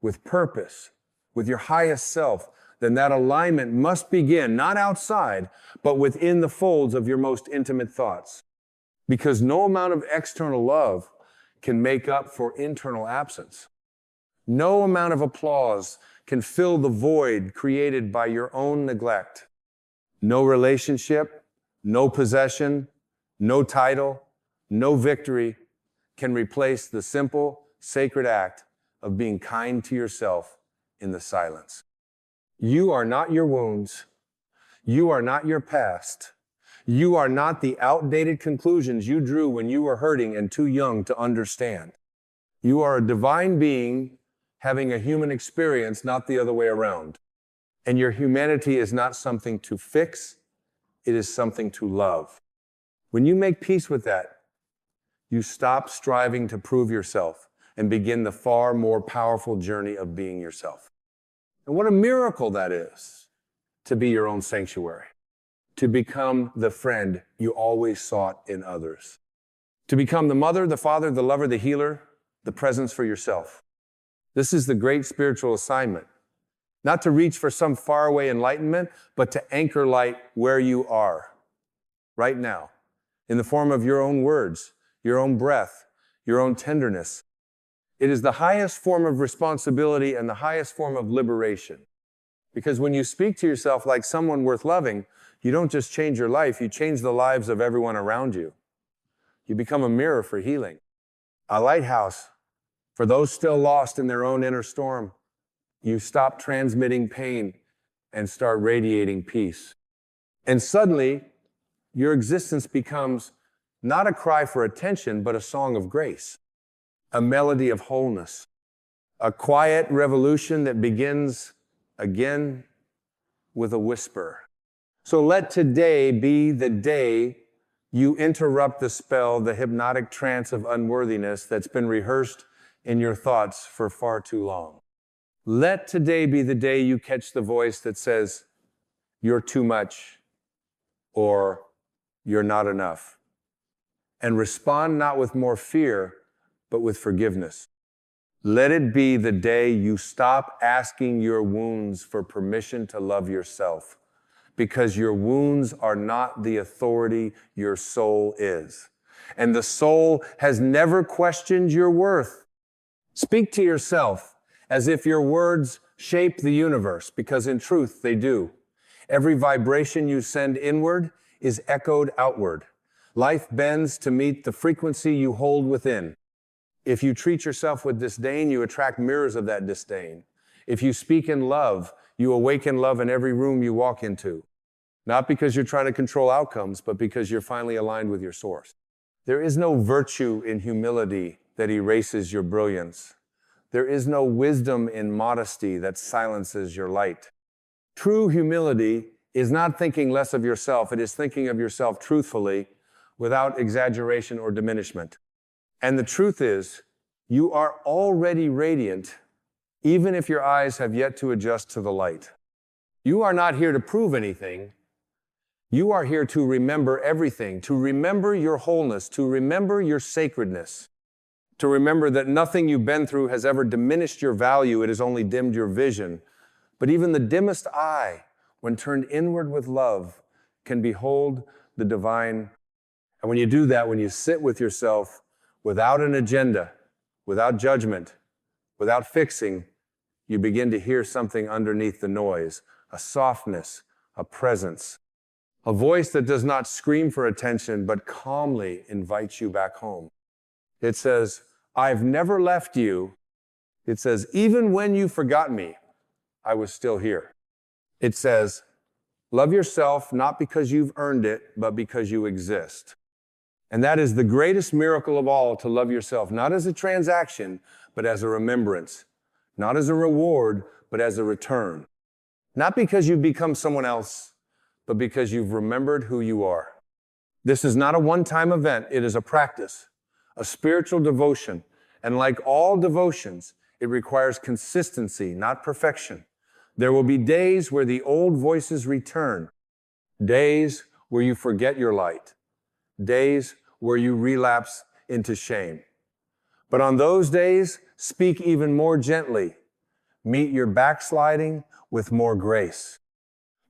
with purpose, with your highest self, then that alignment must begin not outside, but within the folds of your most intimate thoughts. Because no amount of external love can make up for internal absence. No amount of applause can fill the void created by your own neglect. No relationship, no possession, no title, no victory can replace the simple, sacred act of being kind to yourself in the silence. You are not your wounds. You are not your past. You are not the outdated conclusions you drew when you were hurting and too young to understand. You are a divine being having a human experience, not the other way around. And your humanity is not something to fix. It is something to love. When you make peace with that, you stop striving to prove yourself and begin the far more powerful journey of being yourself. And what a miracle that is, to be your own sanctuary, to become the friend you always sought in others, to become the mother, the father, the lover, the healer, the presence for yourself. This is the great spiritual assignment. Not to reach for some faraway enlightenment, but to anchor light where you are, right now, in the form of your own words, your own breath, your own tenderness. It is the highest form of responsibility and the highest form of liberation. Because when you speak to yourself like someone worth loving, you don't just change your life, you change the lives of everyone around you. You become a mirror for healing, a lighthouse for those still lost in their own inner storm. You stop transmitting pain and start radiating peace. And suddenly, your existence becomes not a cry for attention, but a song of grace, a melody of wholeness, a quiet revolution that begins again with a whisper. So let today be the day you interrupt the spell, the hypnotic trance of unworthiness that's been rehearsed in your thoughts for far too long. Let today be the day you catch the voice that says, you're too much, or you're not enough. And respond not with more fear, but with forgiveness. Let it be the day you stop asking your wounds for permission to love yourself, because your wounds are not the authority your soul is. And the soul has never questioned your worth. Speak to yourself as if your words shape the universe, because in truth they do. Every vibration you send inward is echoed outward. Life bends to meet the frequency you hold within. If you treat yourself with disdain, you attract mirrors of that disdain. If you speak in love, you awaken love in every room you walk into. Not because you're trying to control outcomes, but because you're finally aligned with your source. There is no virtue in humility that erases your brilliance. There is no wisdom in modesty that silences your light. True humility is not thinking less of yourself. It is thinking of yourself truthfully, without exaggeration or diminishment. And the truth is, you are already radiant, even if your eyes have yet to adjust to the light. You are not here to prove anything. You are here to remember everything, to remember your wholeness, to remember your sacredness, to remember that nothing you've been through has ever diminished your value, it has only dimmed your vision. But even the dimmest eye, when turned inward with love, can behold the divine. And when you do that, when you sit with yourself without an agenda, without judgment, without fixing, you begin to hear something underneath the noise, a softness, a presence, a voice that does not scream for attention, but calmly invites you back home. It says, I've never left you. It says, even when you forgot me, I was still here. It says, love yourself not because you've earned it, but because you exist. And that is the greatest miracle of all, to love yourself, not as a transaction, but as a remembrance. Not as a reward, but as a return. Not because you've become someone else, but because you've remembered who you are. This is not a one-time event. It is a practice, a spiritual devotion. And like all devotions, it requires consistency, not perfection. There will be days where the old voices return, days where you forget your light, days where you relapse into shame. But on those days, speak even more gently. Meet your backsliding with more grace.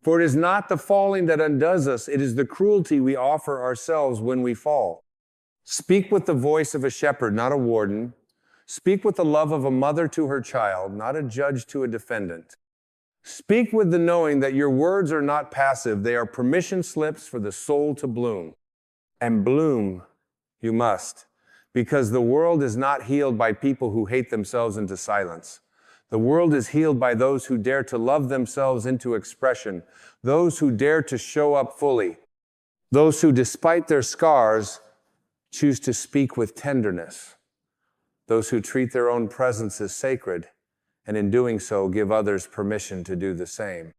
For it is not the falling that undoes us, it is the cruelty we offer ourselves when we fall. Speak with the voice of a shepherd, not a warden. Speak with the love of a mother to her child, not a judge to a defendant. Speak with the knowing that your words are not passive, they are permission slips for the soul to bloom. And bloom you must, because the world is not healed by people who hate themselves into silence. The world is healed by those who dare to love themselves into expression, those who dare to show up fully, those who, despite their scars, choose to speak with tenderness, those who treat their own presence as sacred, and in doing so, give others permission to do the same.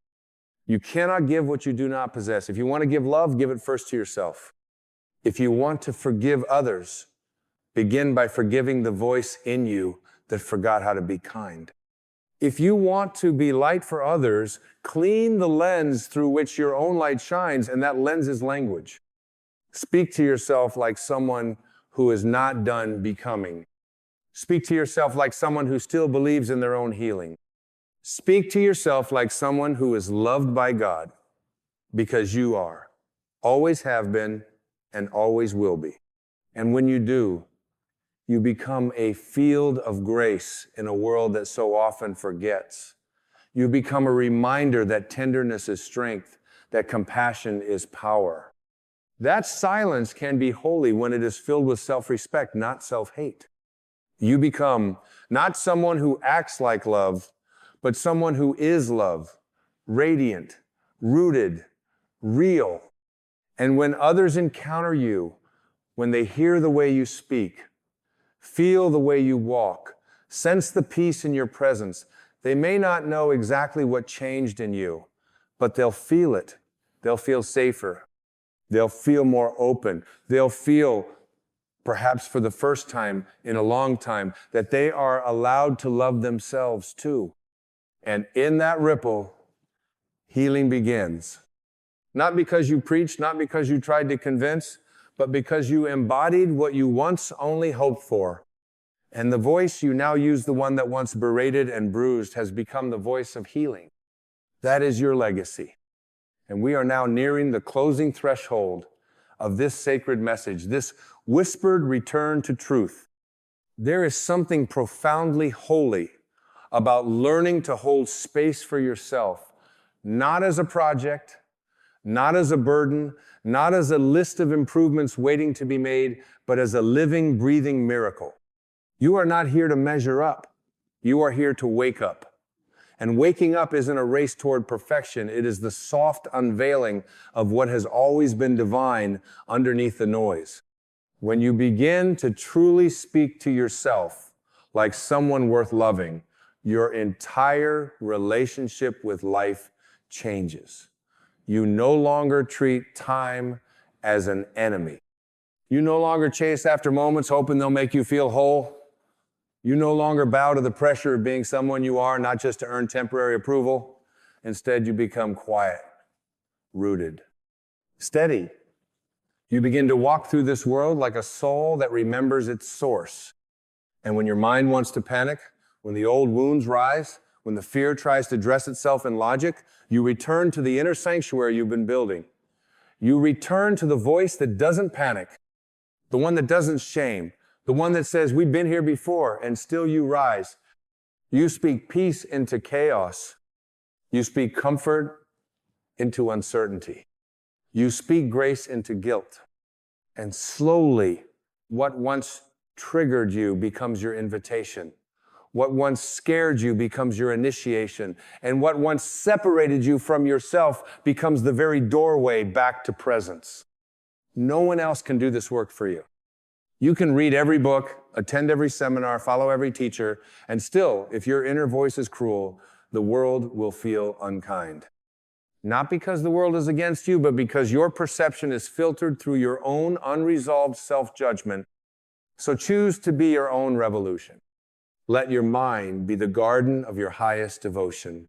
You cannot give what you do not possess. If you want to give love, give it first to yourself. If you want to forgive others, begin by forgiving the voice in you that forgot how to be kind. If you want to be light for others, clean the lens through which your own light shines, and that lens is language. Speak to yourself like someone who is not done becoming. Speak to yourself like someone who still believes in their own healing. Speak to yourself like someone who is loved by God, because you are, always have been, and always will be. And when you do, you become a field of grace in a world that so often forgets. You become a reminder that tenderness is strength, that compassion is power. That silence can be holy when it is filled with self-respect, not self-hate. You become not someone who acts like love, but someone who is love, radiant, rooted, real. And when others encounter you, when they hear the way you speak, feel the way you walk, sense the peace in your presence, they may not know exactly what changed in you, but they'll feel it. They'll feel safer. They'll feel more open. They'll feel, perhaps for the first time in a long time, that they are allowed to love themselves too. And in that ripple, healing begins. Not because you preached, not because you tried to convince, but because you embodied what you once only hoped for. And the voice you now use, the one that once berated and bruised, has become the voice of healing. That is your legacy. And we are now nearing the closing threshold of this sacred message, this whispered return to truth. There is something profoundly holy about learning to hold space for yourself, not as a project, not as a burden, not as a list of improvements waiting to be made, but as a living, breathing miracle. You are not here to measure up. You are here to wake up. And waking up isn't a race toward perfection. It is the soft unveiling of what has always been divine underneath the noise. When you begin to truly speak to yourself like someone worth loving, your entire relationship with life changes. You no longer treat time as an enemy. You no longer chase after moments hoping they'll make you feel whole. You no longer bow to the pressure of being someone you are, not just to earn temporary approval. Instead, you become quiet, rooted, steady. You begin to walk through this world like a soul that remembers its source. And when your mind wants to panic, when the old wounds rise, when the fear tries to dress itself in logic, you return to the inner sanctuary you've been building. You return to the voice that doesn't panic, the one that doesn't shame, the one that says, we've been here before, and still you rise. You speak peace into chaos. You speak comfort into uncertainty. You speak grace into guilt. And slowly, what once triggered you becomes your invitation. What once scared you becomes your initiation. And what once separated you from yourself becomes the very doorway back to presence. No one else can do this work for you. You can read every book, attend every seminar, follow every teacher, and still, if your inner voice is cruel, the world will feel unkind. Not because the world is against you, but because your perception is filtered through your own unresolved self-judgment. So choose to be your own revolution. Let your mind be the garden of your highest devotion.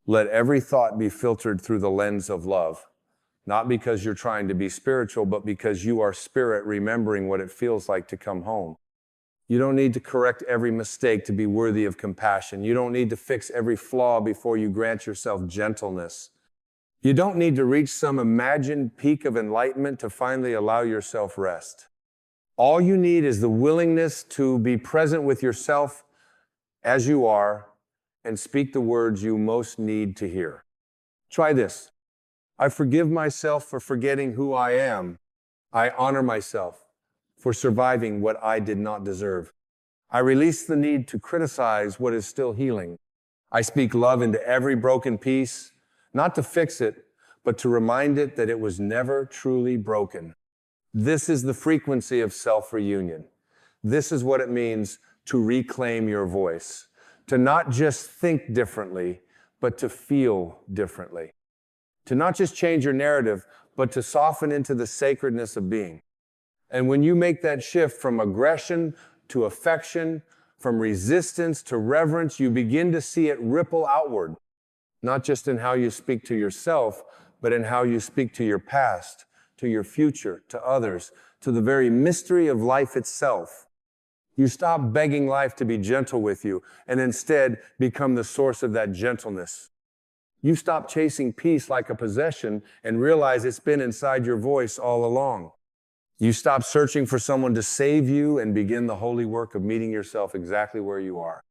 Let every thought be filtered through the lens of love. Not because you're trying to be spiritual, but because you are spirit remembering what it feels like to come home. You don't need to correct every mistake to be worthy of compassion. You don't need to fix every flaw before you grant yourself gentleness. You don't need to reach some imagined peak of enlightenment to finally allow yourself rest. All you need is the willingness to be present with yourself as you are and speak the words you most need to hear. Try this. I forgive myself for forgetting who I am. I honor myself for surviving what I did not deserve. I release the need to criticize what is still healing. I speak love into every broken piece, not to fix it, but to remind it that it was never truly broken. This is the frequency of self-reunion. This is what it means to reclaim your voice, to not just think differently, but to feel differently. To not just change your narrative, but to soften into the sacredness of being. And when you make that shift from aggression to affection, from resistance to reverence, you begin to see it ripple outward, not just in how you speak to yourself, but in how you speak to your past, to your future, to others, to the very mystery of life itself. You stop begging life to be gentle with you and instead become the source of that gentleness. You stop chasing peace like a possession and realize it's been inside your voice all along. You stop searching for someone to save you and begin the holy work of meeting yourself exactly where you are.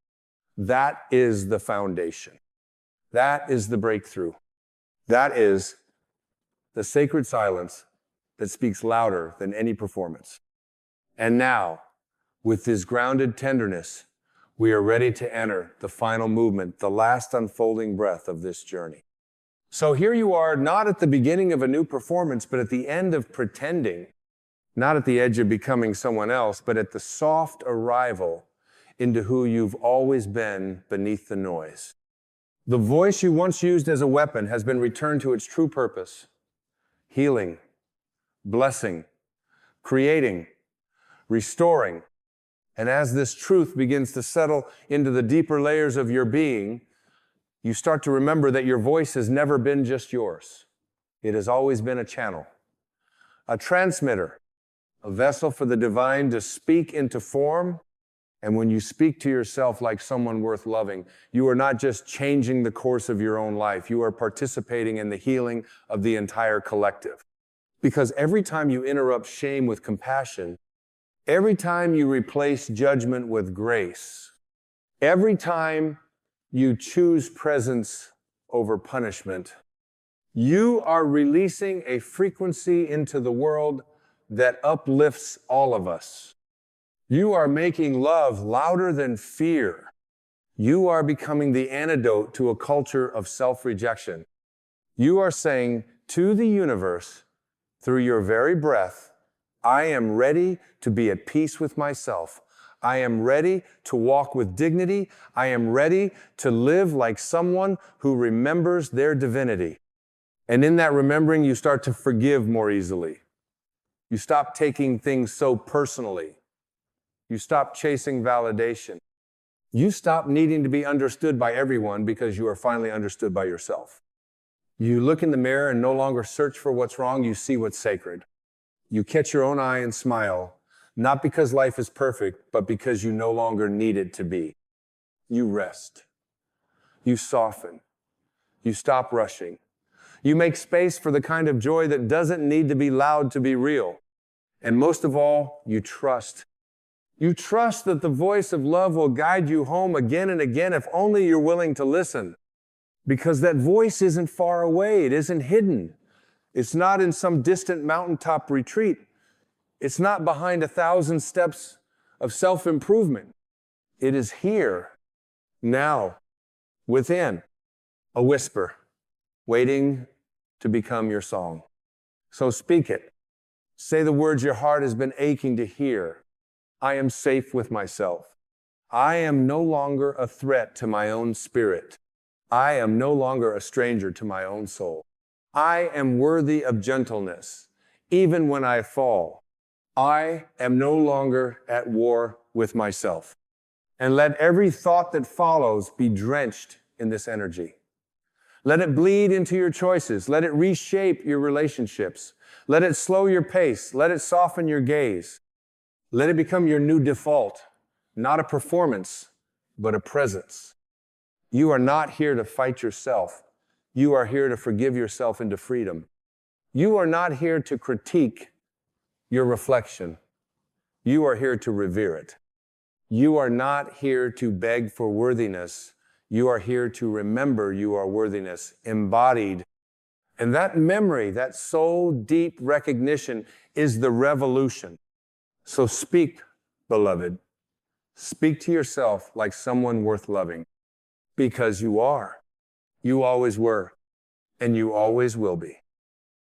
That is the foundation. That is the breakthrough. That is the sacred silence that speaks louder than any performance. And now, with this grounded tenderness, we are ready to enter the final movement, the last unfolding breath of this journey. So here you are, not at the beginning of a new performance, but at the end of pretending, not at the edge of becoming someone else, but at the soft arrival into who you've always been beneath the noise. The voice you once used as a weapon has been returned to its true purpose: healing, blessing, creating, restoring. And as this truth begins to settle into the deeper layers of your being, you start to remember that your voice has never been just yours. It has always been a channel, a transmitter, a vessel for the divine to speak into form. And when you speak to yourself like someone worth loving, you are not just changing the course of your own life. You are participating in the healing of the entire collective. Because every time you interrupt shame with compassion, every time you replace judgment with grace, every time you choose presence over punishment, You are releasing a frequency into the world that uplifts all of us. You are making love louder than fear. You are becoming the antidote to a culture of self-rejection. You are saying to the universe, through your very breath, I am ready to be at peace with myself. I am ready to walk with dignity. I am ready to live like someone who remembers their divinity. And in that remembering, you start to forgive more easily. You stop taking things so personally. You stop chasing validation. You stop needing to be understood by everyone because you are finally understood by yourself. You look in the mirror and no longer search for what's wrong, you see what's sacred. You catch your own eye and smile, not because life is perfect, but because you no longer need it to be. You rest. You soften. You stop rushing. You make space for the kind of joy that doesn't need to be loud to be real. And most of all, you trust. You trust that the voice of love will guide you home again and again if only you're willing to listen. Because that voice isn't far away. It isn't hidden. It's not in some distant mountaintop retreat. It's not behind 1,000 steps of self-improvement. It is here, now, within, a whisper, waiting to become your song. So speak it. Say the words your heart has been aching to hear. I am safe with myself. I am no longer a threat to my own spirit. I am no longer a stranger to my own soul. I am worthy of gentleness, even when I fall. I am no longer at war with myself. And let every thought that follows be drenched in this energy. Let it bleed into your choices. Let it reshape your relationships. Let it slow your pace. Let it soften your gaze. Let it become your new default, not a performance, but a presence. You are not here to fight yourself. You are here to forgive yourself into freedom. You are not here to critique your reflection. You are here to revere it. You are not here to beg for worthiness. You are here to remember you are worthiness, embodied. And that memory, that soul deep recognition is the revolution. So speak, beloved. Speak to yourself like someone worth loving. Because you are. You always were. And you always will be.